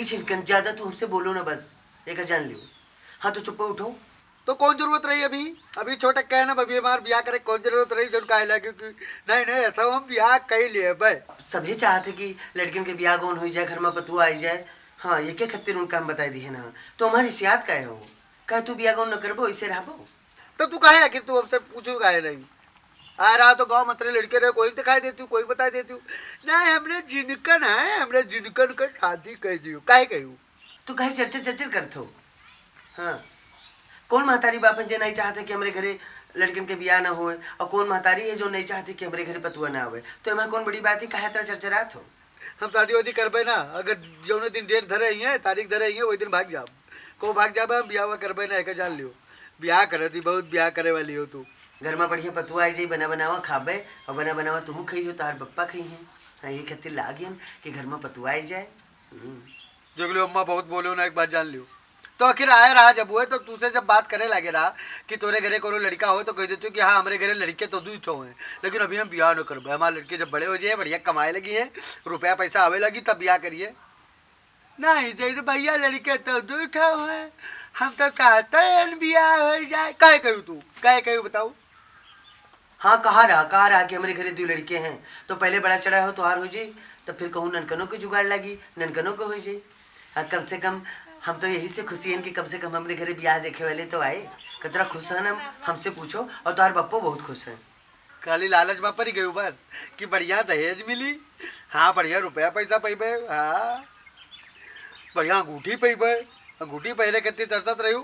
देखिए छिनकन, ज्यादा तू हमसे बोलो ना बस, एक जान लियो। हाँ तो चुप उठो। तो कौन जरूरत रही अभी अभी छोटे कहे ना अभी हमारे ब्याह करे कौन जरूरत रही जो काहे लगे कि नहीं नहीं ऐसा हम ब्याह कही लिए भाई। सभी चाहते कि लड़कियों के ब्याह गौन हो जाए, घर में पतु आई जाए। हाँ ये के खत्तिर उनका हम बताई दिए ना, तो हमारी सियात कहे हो, कहे तू ब्याह गौन न करबो ऐसे रहबो। तब तू कहे आखिर तू हमसे पूछो काहे नहीं आ रहा तो गाँव मतरे लड़के रहे कोई दिखाई देती हूँ कोई बता देती हूँ नहीं हमने जिनकन है हमने जिनकन का शादी कह दी काहे कहूँ। तू कहे चर्चा चर्चा करते हो। हाँ कौन महतारी बापन जे नहीं चाहते कि हमारे घरे लड़किन के ब्याह ना होए, और कौन महतारी है जो नहीं चाहती कि हमारे घरे पतुआ ना आवे। तो एमा कौन बड़ी बात है, कहे तरह चर्चरात हो। हम शादी वादी करबे ना अगर जो दिन डेट धरे ही है तारीख धरे ही है वही दिन भाग जाब को भाग जाब हम ब्याह करबे ना एक जान लियो ब्याह करे थी बहुत ब्याह करे वाली हो तू। घर में बढ़िया पतुआ आई जाई, बना बनावा खाबे, और बना बनावा तुम खई हो, तार पप्पा खई हैं। हाँ ये खत्तिर लागिन कि घर में पतुआ आई जाए। जो लियो अम्मा बहुत बोलो ना एक बात जान लियो। तो आखिर आया रहा जब हुए तो तुझसे जब बात करे लगे रहा कि तोरे घरे कोनो लड़का हो तो कह देते कि हाँ हमारे घरे लड़के तो दू ठो हैं लेकिन अभी हम ब्याह न करबे हमारे लड़के जब बड़े हो जाए बढ़िया कमाए लगी है रुपया पैसा आवे लगी तब ब्याह करिए। नहीं तो भैया लड़के तो दू ठो हैं हम तो कहते हैं ब्याह हो जाए कहे कहूँ तू कहे कहूँ बताओ। हाँ कहा रहा कि हमारे घरे दो लड़के हैं, तो पहले बड़ा चढ़ा हो तो हार हो जाए, तो फिर कहूँ ननकनों की जुगाड़ लगी, ननकनों को हो जाए। कम से कम हम तो यही से खुशी है कि कम से कम हमारे घरे ब्याह देखे वाले तो आए। कितना खुश है हम, हमसे पूछो, और तुम्हारे पप्पो बहुत खुश हैं। खाली लालच में पर ही गई बस कि बढ़िया दहेज मिली। हाँ बढ़िया रुपया पैसा पैबे हाँ बढ़िया अंगूठी पैबे अंगूठी पहले कितनी तरसत रही।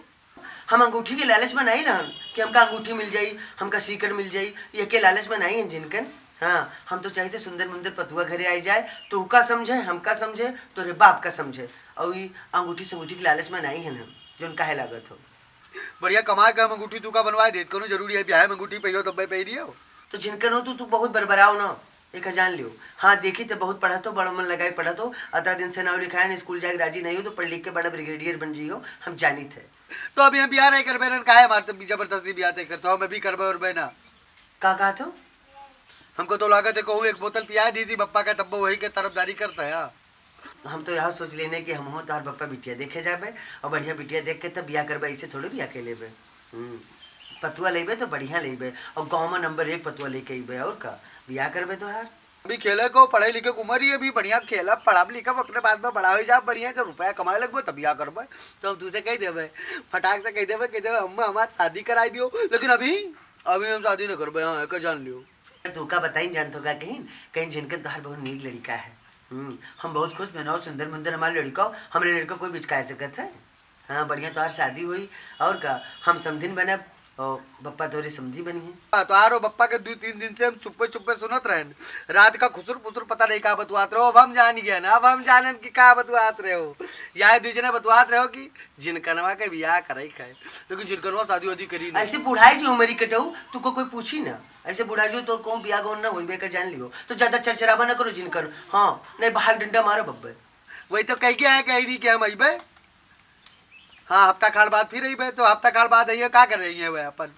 हम अंगूठी के लालच में नहीं ना कि हमका अंगूठी मिल जाई, हमका सीकर मिल जाई, ये के लालच में नहीं है जिनकन। हाँ हम तो चाहते सुंदर मुंदर पतुआ घरे आई जाए, तो का समझे हमका समझे तोरे बाप का समझे, और ये अंगूठी संगूठी के लालच में नहीं है ना जो उनका है लागत हो। बढ़िया कमा के हम अंगूठी तू का बनवाए देत करो जरूरी है ब्याह में अंगूठी पहियो तब पह रही हो। तो जिनकन हो तू बहुत बरबराओ ना, एक जान लियो। हाँ देखी तो बहुत पढ़ा तो बड़ा मन लगाई पढ़ा तो 18 दिन से नाव लिखा है, स्कूल जाके राजी नहीं हो तो पढ़ लिख के बड़ा ब्रिगेडियर बन जी हो, हम जानी थे। तो अभी हम ब्याह नहीं कर बे काहे मारते जबरदस्ती ब्याह तय करता हूँ मैं भी करबे और बहना का कहा तो हमको तो लागत है कहूँ एक बोतल पिया दी थी पप्पा का तब वही के तरफदारी करता है। हम तो यहाँ सोच लेने कि हम हो तार पप्पा बिटिया देखे जाबे, और बढ़िया बिटिया देख के तब ब्याह करबे, ऐसे थोड़े ब्याह के लेबे। पतुआ लेबे तो बढ़िया लेबे, और गाँव में नंबर 1 पतुआ लेके अबे, और का ब्याह करबे तो यार। अभी खेले को पढ़े लिखे की उम्र ही अभी बढ़िया खेला पढ़ा लिखा अपने बाद में बड़ा हो जा बढ़िया जब रुपया कमाए लगबे तब ब्याह करबे। तो हम तुझसे कह देवे फटाक से कह देवे हम हमारी शादी कराई दियो लेकिन अभी अभी हम शादी न करबे। हाँ एक जान लियो। तू का बताई जान तो का कहीं कहीं जिनके तोहार बहुत नीक लड़का है। हम बहुत खुश बनाओ सुंदर मुंदर हमारे लड़का, हमारे लड़का कोई बिचकाए सकत है। हाँ बढ़िया तोहार शादी हुई, और का हम समधिन बने, और बप्पा तोरे समझी बनी है। तो आरो बप्पा के 2-3 दिन से हम चुप्पे चुप्पे सुनत रहे रात का खुसुर फुसुर पता नहीं का बतवात रहे हो। अब हम जान गए ना, अब हम जानन कि का बतवात रहे हो या दूसरे बतवात रहे हो कि जिनकनवा के ब्याह करे खाए लेकिन जिनकनवा शादी वादी करी ऐसे बुढ़ाई जो उमरी कटऊ तू को कोई पूछी ना, ऐसे बुढ़ाई जो तो कौन ब्याह गौन ना होइबे का जान लियो। तो ज्यादा चरचराबा ना करो जिनकर, हाँ नहीं बाहर डंडा मारो बब्बे। वही तो कह के आए कह नहीं कि हम अबे। हाँ हफ्ता खाड़ बाद फिर अबे तो हफ्ता खाड़ बाद आइए का कर रही है वह अपन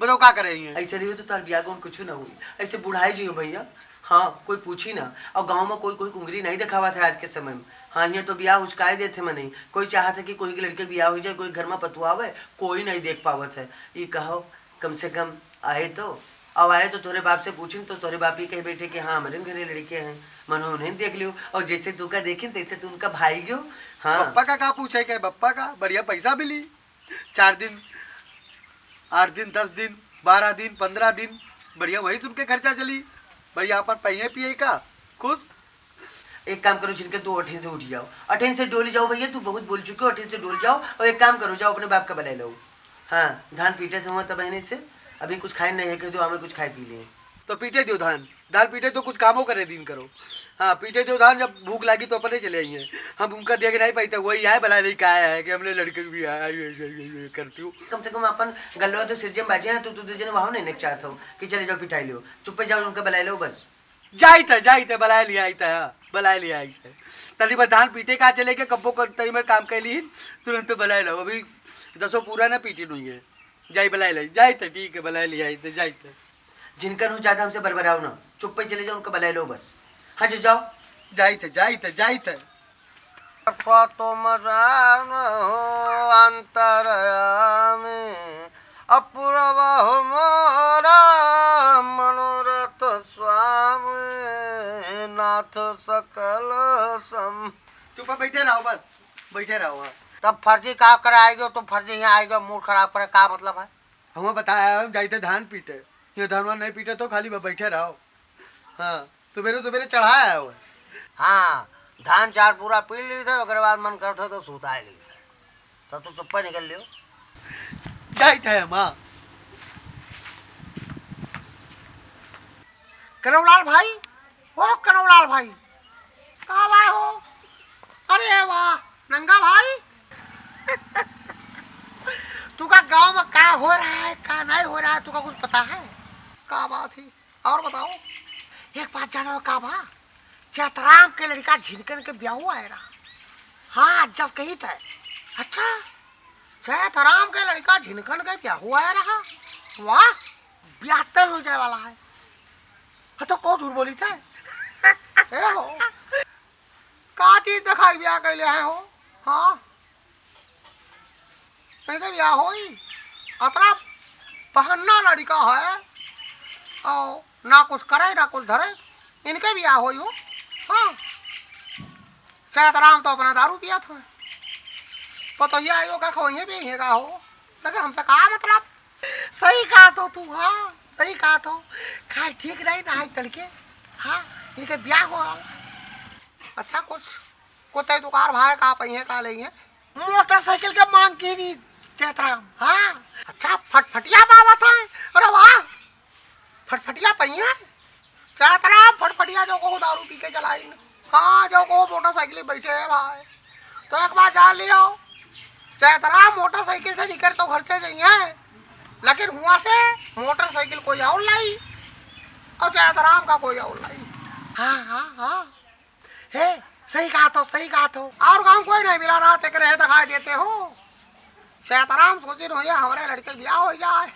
बताओ का कर रही है। ऐसे रही हो तो तार ब्याह गौन कुछ ना हुई, ऐसे बुढ़ाई जी हो भैया। हाँ कोई पूछी ना, और गांव में कोई कुंगरी नहीं दिखावा था आज के समय में। हाँ यहाँ तो ब्याह उचकाए देते मैं नहीं, कोई चाहता कि कोई के लड़के ब्याह हो जाए, कोई घर में पतुआ आवे, कोई नहीं देख पावत है। ये कहो कम से कम आए तो, अब आए तो तोरे बाप से पूछिन तो तोरे बाप ही कहे बैठे कि हाँ हमारे घरे लड़के हैं, मनो उन्हें देख लियो, और जैसे तू का देखिन तैसे तू उनका भाई गयो। हाँ बप्पा का पूछे क्या बप्पा का बढ़िया पैसा मिली 4 दिन 8 दिन 10 दिन 12 दिन 15 दिन बढ़िया वही सुन के खर्चा चली बढ़िया अपन पहिए पिए का खुश। एक काम करो जिनके तू अठीन से उठ जाओ, अठीन से डोल जाओ भैया, तू बहुत बोल चुके हो, अठीन से डोल जाओ, और एक काम करो जाओ अपने बाप का बना लो। हाँ धान पीटे थे तब बहने से अभी कुछ खाए नहीं है कि जो हमें कुछ खाए पी लिए। तो पीटे दो धान धान पीटे तो कुछ कामों करे दिन करो। हाँ पीटे दो धान जब भूख लगी तो अपने चले आइए हम उनका देख नहीं पाते वही आए बला नहीं कहा है कि हमने लड़के भी आया करती हूँ। कम से कम अपन गलवा तो सिरजम बाजे हैं, तो तू तुझे वहाँ नहीं चाहता हो कि चले जाओ पिटाई लो, चुप्पे जाओ उनका बला लो बस। जाई थे बला लिया आई था बला लिया आई थे तनी बार धान पीटे का चले के कब्बो कर तनी बार काम कर ली तुरंत बला लो अभी 10 पूरा ना पीटी नहीं है जाई बला ले जाई थे ठीक है बला लिया आई थे जाई थे। जिनका हो ज्यादा हमसे बरबराओ ना, चुप पे चले जाओ उनका बला लो बस। हाँ जो जाओ जाई थे तुम जान हो अंतरयामी अपूर्व हो मोरा मनोरथ स्वामी नाथ सकल सम। चुप बैठे रहो, बस बैठे रहो। हाँ। तब फर्जी का कर आएगा तो फर्जी यहाँ आएगा, मूड खराब करे, का मतलब है? हमें बताया हम जाते धान पीटे, ये धानवा नहीं पीटे तो खाली बैठे रहो। हाँ तुम्हें चढ़ाया हुआ। हाँ धान चार पूरा पी ली थे, अगर बाद मन करता तो सुता ली थे, तब तो चुप्पा निकल लियो। जाते है माँ। कनौलाल भाई, ओ कनौलाल भाई, कहाँ भाई हो? अरे वाह नंगा भाई तुका गांव में क्या हो रहा है क्या नहीं हो रहा है तुका कुछ पता है? का बात है और बताओ। एक बात जानो का बा, चैतराम के लड़का झिनकन के ब्याह हुआ है रहा। हाँ जस कही थे। अच्छा चैतराम के लड़का झिनकन के ब्याह हुआ है रहा। वाह ब्याह तय हो जाए वाला है। हाँ तो कौन झूठ बोली थे? ए हो का चीज दिखाई ब्याह कैले है हो? हाँ इनके ब्याह हो अतरा पहनना लड़का है और ना कुछ करे ना कुछ धरे, इनके ब्याह हो। हाँ चैतराम तो अपना दारू पिया था, पता ही आयो का खोइए भी है का हो, लेकिन हमसे कहा मतलब। सही कहा तो तू, हाँ सही कहा तो, खाए ठीक नहीं ना तड़के। हाँ इनके ब्याह हुआ। अच्छा कुछ कोते दुकान भाई का पहिए का लेंगे, मोटरसाइकिल के मांग की नहीं चैतराम। हाँ अच्छा फटफटिया बाबा था। अरे वाह फटफटिया पहिए चैतराम, फटफटिया जो को दारू पी के चलाई। हाँ जो को मोटरसाइकिल बैठे है भाई। तो एक बात जान लियो, चैतराम मोटरसाइकिल से निकल तो घर से जाइए, लेकिन हुआ से मोटरसाइकिल कोई और लाई और चैतराम का कोई और लाई। हाँ हाँ हाँ हे सही कहा तो, सही कहा तो। और गाँव कोई नहीं मिला रहा तेरे रहे दिखाई देते हो। चैतराम सोचे भैया हमारे लड़के ब्याह हो जाए,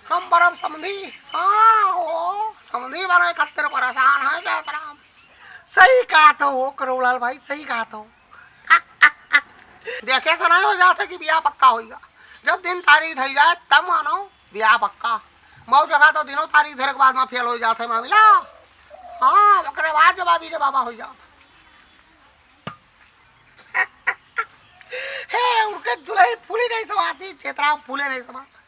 हम बरम समझी। हाँ हो समझी बने खतर परेशान है चैतराम। सही कहा तो हो करोलाल भाई, सही कहा तो। देखे से नहीं हो जाते कि ब्याह पक्का होगा, जब दिन तारीख धई जाए तब मानो ब्याह पक्का। बहुत जगह तो दिनों तारीख धरे के बाद में फेल हो जाते मामला। हाँ ओकरे बाद जवाबी जवाबा हो जाता। हे उनके दुल्हन फूली नहीं समाती, चैतराम फूले नहीं समाता।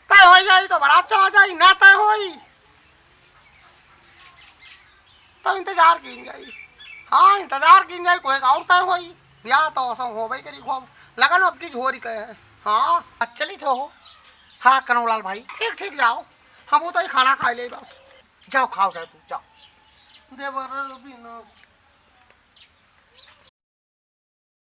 तय हो जाए तो बारात चला जाए, ना तय हो तो इंतजार की जाए। हाँ इंतजार की जाए, कोई और तय हो ब्याह तो असम हो भाई करी खूब लगन अब की झोरी कहे है। हाँ अच्छी थे हो। हाँ कनौलाल भाई ठीक ठीक जाओ, हम वो तो ही खाना खा ले बस। जाओ खाओ जाए तू जाओ। देवर बिना